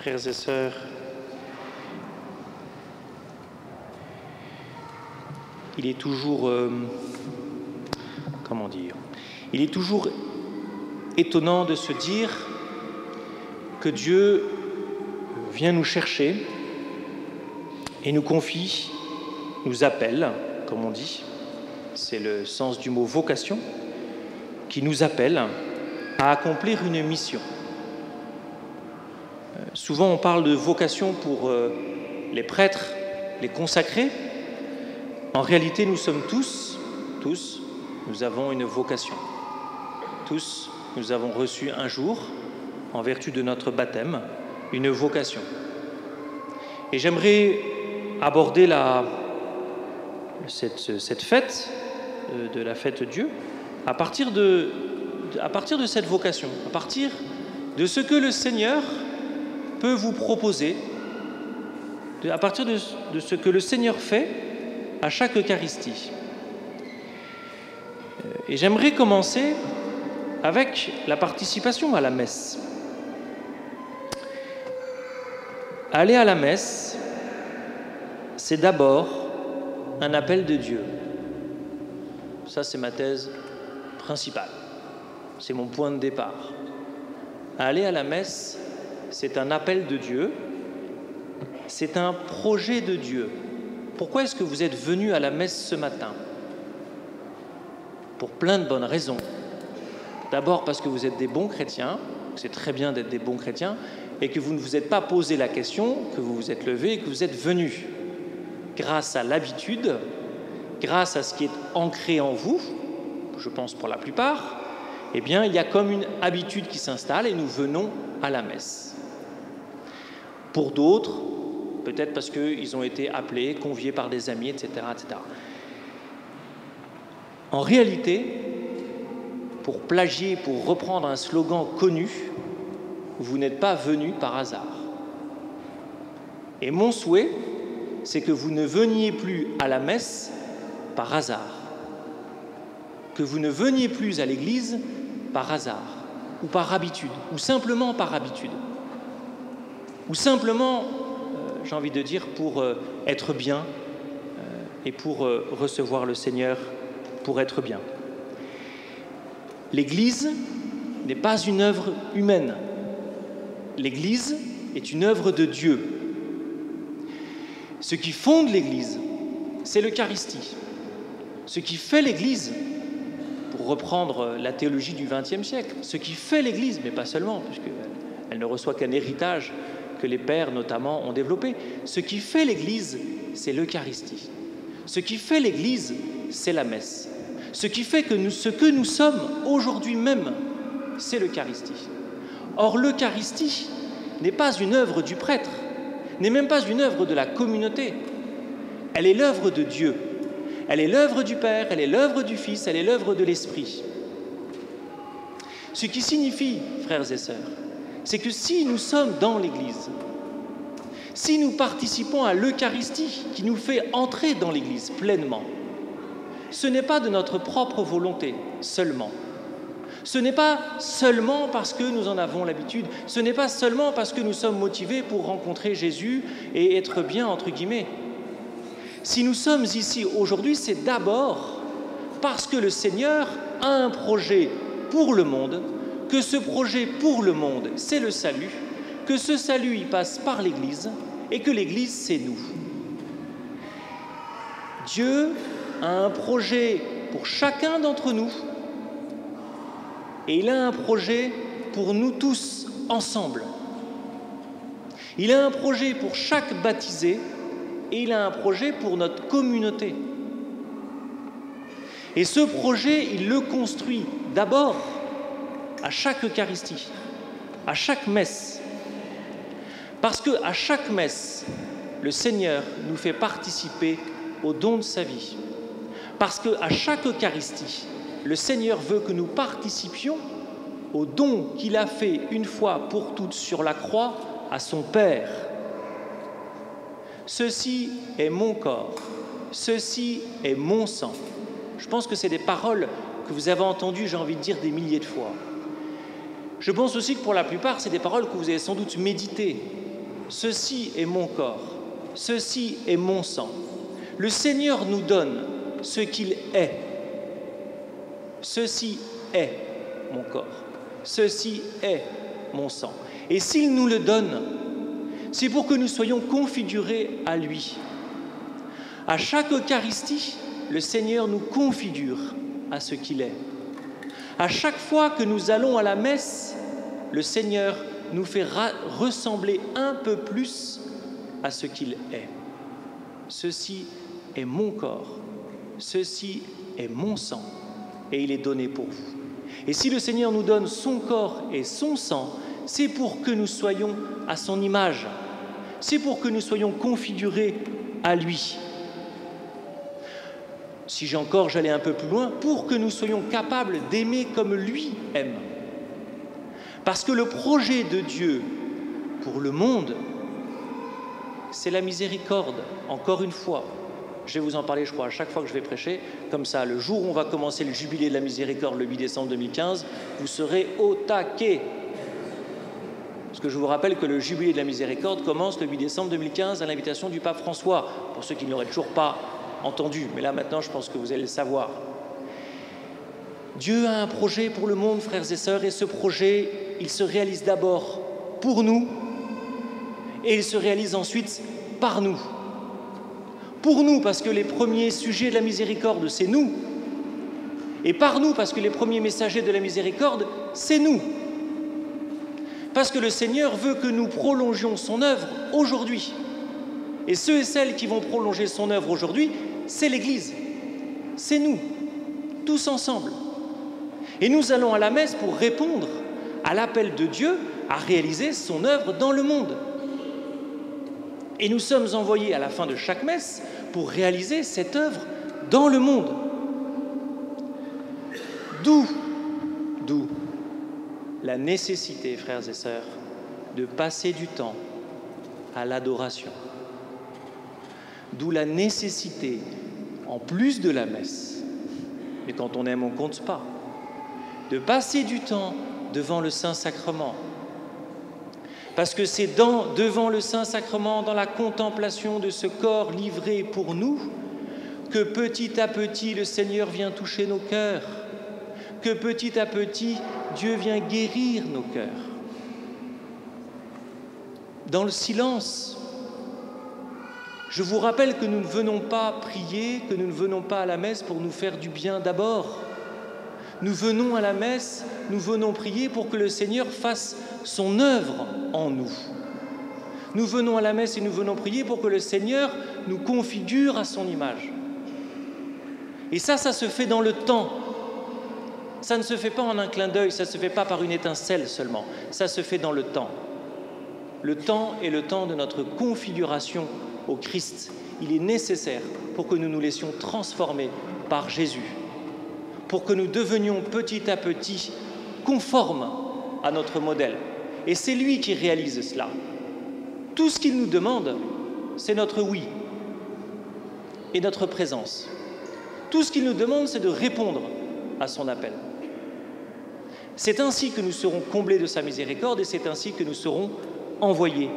frères et sœurs, il est toujours, il est toujours étonnant de se dire que Dieu vient nous chercher et nous confie, nous appelle, comme on dit, c'est le sens du mot vocation, qui nous appelle à accomplir une mission. Souvent on parle de vocation pour les prêtres, les consacrés. En réalité, nous sommes tous, nous avons une vocation. Tous, nous avons reçu un jour, en vertu de notre baptême, une vocation. Et j'aimerais aborder cette fête, de la fête Dieu, à partir de cette vocation, à partir de ce que le Seigneur peut vous proposer, à partir de ce que le Seigneur fait à chaque Eucharistie. Et j'aimerais commencer avec la participation à la messe. Aller à la messe, c'est d'abord un appel de Dieu. Ça, c'est ma thèse principale. C'est mon point de départ. Aller à la messe, c'est un appel de Dieu. C'est un projet de Dieu. Pourquoi est-ce que vous êtes venus à la messe ce matin? Pour plein de bonnes raisons. D'abord parce que vous êtes des bons chrétiens, c'est très bien d'être des bons chrétiens, et que vous ne vous êtes pas posé la question, que vous vous êtes levés et que vous êtes venus. Grâce à l'habitude, grâce à ce qui est ancré en vous, je pense pour la plupart, eh bien, il y a comme une habitude qui s'installe et nous venons à la messe. Pour d'autres, peut-être parce qu'ils ont été appelés, conviés par des amis, etc., etc. En réalité, pour plagier, pour reprendre un slogan connu, vous n'êtes pas venus par hasard. Et mon souhait, c'est que vous ne veniez plus à la messe par hasard, que vous ne veniez plus à l'église par hasard, ou par habitude, ou simplement par habitude, ou simplement, j'ai envie de dire, pour être bien et pour recevoir le Seigneur pour être bien. L'Église n'est pas une œuvre humaine. L'Église est une œuvre de Dieu. Ce qui fonde l'Église, c'est l'Eucharistie. Ce qui fait l'Église, pour reprendre la théologie du XXe siècle, ce qui fait l'Église, mais pas seulement, puisqu'elle ne reçoit qu'un héritage que les pères notamment ont développé, ce qui fait l'Église, c'est l'Eucharistie. Ce qui fait l'Église, c'est la messe. Ce qui fait que ce que nous sommes aujourd'hui même, c'est l'Eucharistie. Or, l'Eucharistie n'est pas une œuvre du prêtre, n'est même pas une œuvre de la communauté. Elle est l'œuvre de Dieu. Elle est l'œuvre du Père, elle est l'œuvre du Fils, elle est l'œuvre de l'Esprit. Ce qui signifie, frères et sœurs, c'est que si nous sommes dans l'Église, si nous participons à l'Eucharistie qui nous fait entrer dans l'Église pleinement, ce n'est pas de notre propre volonté seulement. Ce n'est pas seulement parce que nous en avons l'habitude. Ce n'est pas seulement parce que nous sommes motivés pour rencontrer Jésus et être bien, entre guillemets. Si nous sommes ici aujourd'hui, c'est d'abord parce que le Seigneur a un projet pour le monde, que ce projet pour le monde, c'est le salut, que ce salut, il passe par l'Église et que l'Église, c'est nous. Dieu a un projet pour chacun d'entre nous et il a un projet pour nous tous ensemble. Il a un projet pour chaque baptisé et il a un projet pour notre communauté. Et ce projet, il le construit d'abord à chaque Eucharistie, à chaque messe. Parce qu'à chaque messe, le Seigneur nous fait participer au don de sa vie. Parce qu'à chaque Eucharistie, le Seigneur veut que nous participions au don qu'il a fait une fois pour toutes sur la croix à son Père. Ceci est mon corps, ceci est mon sang. Je pense que c'est des paroles que vous avez entendues, j'ai envie de dire, des milliers de fois. Je pense aussi que pour la plupart, c'est des paroles que vous avez sans doute méditées ceci est mon corps, ceci est mon sang. Le Seigneur nous donne ce qu'il est. Ceci est mon corps, ceci est mon sang. Et s'il nous le donne, c'est pour que nous soyons configurés à lui. À chaque Eucharistie, le Seigneur nous configure à ce qu'il est. À chaque fois que nous allons à la messe, le Seigneur nous fait ressembler un peu plus à ce qu'il est. Ceci est mon corps, ceci est mon sang, et il est donné pour vous. Et si le Seigneur nous donne son corps et son sang, c'est pour que nous soyons à son image, c'est pour que nous soyons configurés à lui. Si j'allais un peu plus loin, pour que nous soyons capables d'aimer comme lui aime. Parce que le projet de Dieu pour le monde, c'est la miséricorde, encore une fois. Je vais vous en parler, je crois, à chaque fois que je vais prêcher. Comme ça, le jour où on va commencer le jubilé de la miséricorde, le 8 décembre 2015, vous serez au taquet. Parce que je vous rappelle que le jubilé de la miséricorde commence le 8 décembre 2015 à l'invitation du pape François, pour ceux qui ne l'auraient toujours pas entendu. Mais là, maintenant, je pense que vous allez le savoir. Dieu a un projet pour le monde, frères et sœurs, et ce projet, il se réalise d'abord pour nous, et il se réalise ensuite par nous. Pour nous, parce que les premiers sujets de la miséricorde, c'est nous. Et par nous, parce que les premiers messagers de la miséricorde, c'est nous. Parce que le Seigneur veut que nous prolongions son œuvre aujourd'hui. Et ceux et celles qui vont prolonger son œuvre aujourd'hui, c'est l'Église. C'est nous, tous ensemble. Et nous allons à la messe pour répondre à l'appel de Dieu à réaliser son œuvre dans le monde. Et nous sommes envoyés à la fin de chaque messe pour réaliser cette œuvre dans le monde. D'où la nécessité, frères et sœurs, de passer du temps à l'adoration. D'où la nécessité, en plus de la messe, mais quand on aime, on ne compte pas, de passer du temps devant le Saint-Sacrement. Parce que c'est devant le Saint-Sacrement, dans la contemplation de ce corps livré pour nous, que petit à petit le Seigneur vient toucher nos cœurs, que petit à petit Dieu vient guérir nos cœurs. Dans le silence, je vous rappelle que nous ne venons pas prier, que nous ne venons pas à la messe pour nous faire du bien d'abord. Nous venons à la messe, nous venons prier pour que le Seigneur fasse son œuvre en nous. Nous venons à la messe et nous venons prier pour que le Seigneur nous configure à son image. Et ça se fait dans le temps. Ça ne se fait pas en un clin d'œil, ça ne se fait pas par une étincelle seulement. Ça se fait dans le temps. Le temps est le temps de notre configuration au Christ. Il est nécessaire pour que nous nous laissions transformer par Jésus, pour que nous devenions petit à petit conformes à notre modèle. Et c'est lui qui réalise cela. Tout ce qu'il nous demande, c'est notre oui et notre présence. Tout ce qu'il nous demande, c'est de répondre à son appel. C'est ainsi que nous serons comblés de sa miséricorde et c'est ainsi que nous serons envoyés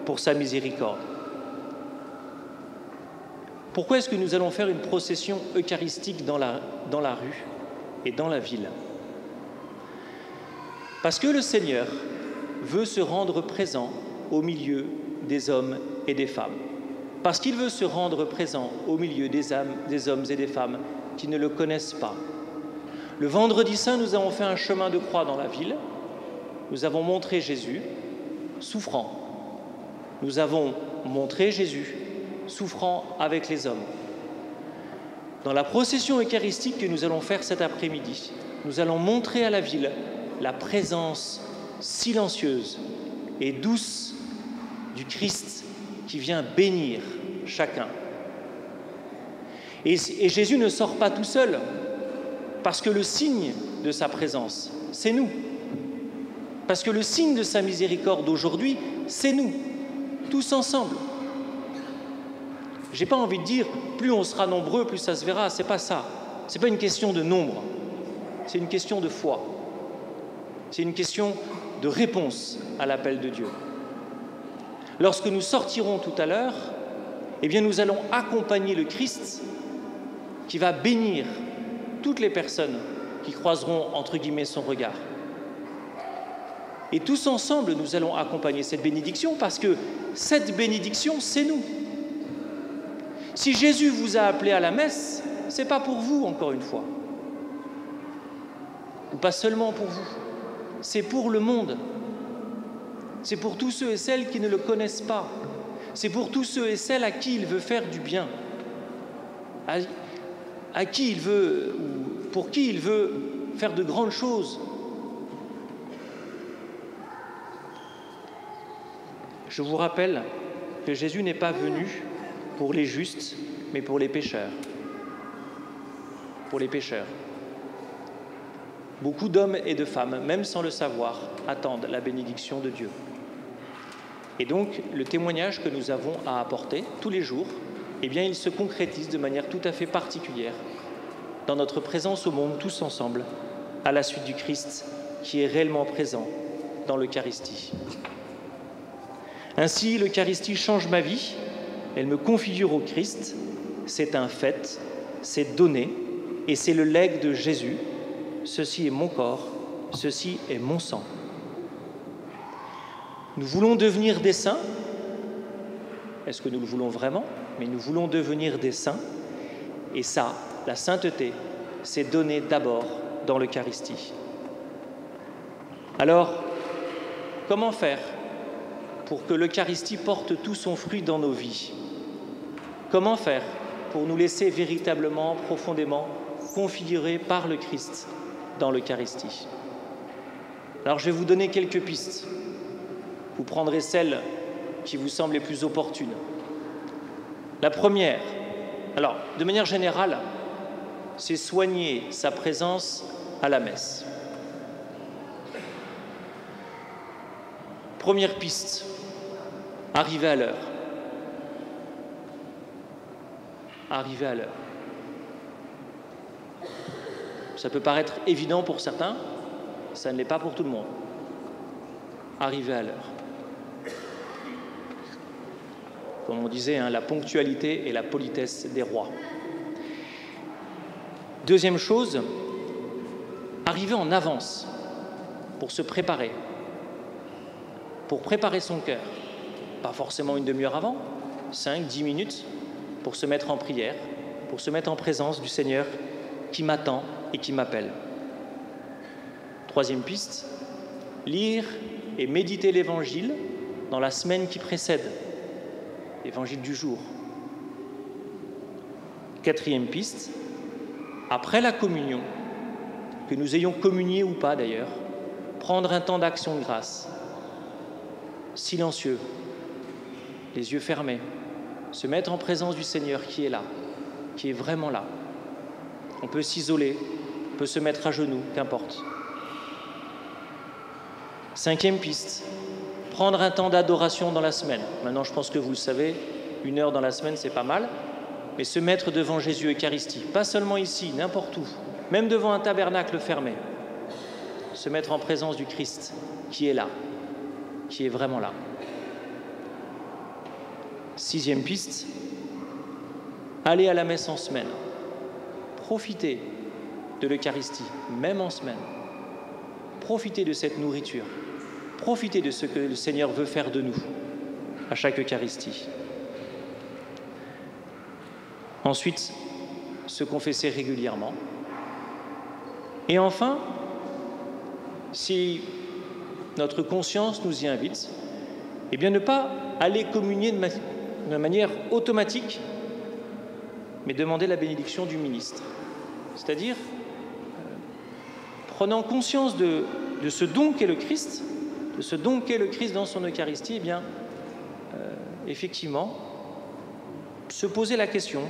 pour sa miséricorde. Pourquoi est-ce que nous allons faire une procession eucharistique dans la rue et dans la ville? Parce que le Seigneur veut se rendre présent au milieu des hommes et des femmes. Parce qu'il veut se rendre présent au milieu des hommes et des femmes qui ne le connaissent pas. Le vendredi saint, nous avons fait un chemin de croix dans la ville. Nous avons montré Jésus souffrant. Nous avons montré Jésus souffrant avec les hommes. Dans la procession eucharistique que nous allons faire cet après-midi, nous allons montrer à la ville la présence silencieuse et douce du Christ qui vient bénir chacun. Et Jésus ne sort pas tout seul, parce que le signe de sa présence, c'est nous. Parce que le signe de sa miséricorde aujourd'hui, c'est nous, tous ensemble. J'ai pas envie de dire, plus on sera nombreux, plus ça se verra, c'est pas ça. C'est pas une question de nombre, c'est une question de foi. C'est une question de réponse à l'appel de Dieu. lorsque nous sortirons tout à l'heure, eh bien nous allons accompagner le Christ qui va bénir toutes les personnes qui croiseront entre guillemets son regard. Et tous ensemble, nous allons accompagner cette bénédiction parce que cette bénédiction, c'est nous. Si Jésus vous a appelé à la messe, ce n'est pas pour vous, encore une fois. Ou pas seulement pour vous. C'est pour le monde. C'est pour tous ceux et celles qui ne le connaissent pas. C'est pour tous ceux et celles à qui il veut faire du bien. À qui il veut, ou pour qui il veut faire de grandes choses. Je vous rappelle que Jésus n'est pas venu pour les justes, mais pour les pécheurs. Pour les pécheurs. Beaucoup d'hommes et de femmes, même sans le savoir, attendent la bénédiction de Dieu. Et donc, le témoignage que nous avons à apporter tous les jours, eh bien, il se concrétise de manière tout à fait particulière dans notre présence au monde, tous ensemble, à la suite du Christ qui est réellement présent dans l'Eucharistie. Ainsi, l'Eucharistie change ma vie, elle me configure au Christ, c'est un fait, c'est donné, et c'est le legs de Jésus. Ceci est mon corps, ceci est mon sang. Nous voulons devenir des saints. Est-ce que nous le voulons vraiment? Mais nous voulons devenir des saints. Et ça, la sainteté, c'est donné d'abord dans l'Eucharistie. Alors, comment faire pour que l'Eucharistie porte tout son fruit dans nos vies? Comment faire pour nous laisser véritablement, profondément configurés par le Christ dans l'Eucharistie? Alors, je vais vous donner quelques pistes. Vous prendrez celles qui vous semblent les plus opportunes. La première, alors, de manière générale, c'est soigner sa présence à la messe. Première piste, arriver à l'heure. Arriver à l'heure. Ça peut paraître évident pour certains, ça ne l'est pas pour tout le monde. Arriver à l'heure. Comme on disait, la ponctualité et la politesse des rois. Deuxième chose, arriver en avance pour se préparer, pour préparer son cœur. Pas forcément une demi-heure avant, 5-10 minutes, pour se mettre en prière, pour se mettre en présence du Seigneur qui m'attend et qui m'appelle. Troisième piste, lire et méditer l'Évangile dans la semaine qui précède, l'Évangile du jour. Quatrième piste, après la communion, que nous ayons communié ou pas d'ailleurs, prendre un temps d'action de grâce, silencieux, les yeux fermés, se mettre en présence du Seigneur qui est là, qui est vraiment là. On peut s'isoler, on peut se mettre à genoux, qu'importe. Cinquième piste, prendre un temps d'adoration dans la semaine. Maintenant, je pense que vous le savez, 1 heure dans la semaine, c'est pas mal. Mais se mettre devant Jésus Eucharistie, pas seulement ici, n'importe où, même devant un tabernacle fermé. Se mettre en présence du Christ qui est là, qui est vraiment là. Sixième piste, aller à la messe en semaine. Profitez de l'Eucharistie, même en semaine. Profitez de cette nourriture. Profitez de ce que le Seigneur veut faire de nous à chaque Eucharistie. Ensuite, se confesser régulièrement. Et enfin, si notre conscience nous y invite, eh bien ne pas aller communier de manière automatique, mais demander la bénédiction du ministre. C'est-à-dire, prenant conscience de ce don qu'est le Christ, de ce don qu'est le Christ dans son Eucharistie, eh bien, effectivement, se poser la question,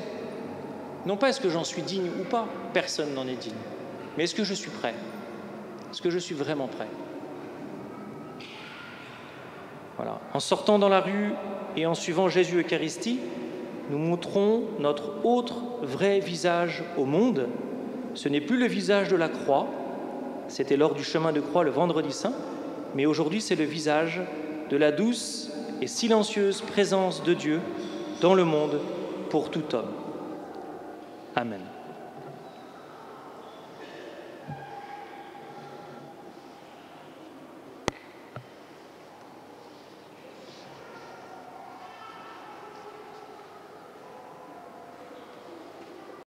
non pas est-ce que j'en suis digne ou pas, personne n'en est digne, mais est-ce que je suis prêt? Est-ce que je suis vraiment prêt? Voilà. En sortant dans la rue et en suivant Jésus Eucharistie, nous montrons notre autre vrai visage au monde. Ce n'est plus le visage de la croix, c'était lors du chemin de croix le vendredi saint, mais aujourd'hui c'est le visage de la douce et silencieuse présence de Dieu dans le monde pour tout homme. Amen.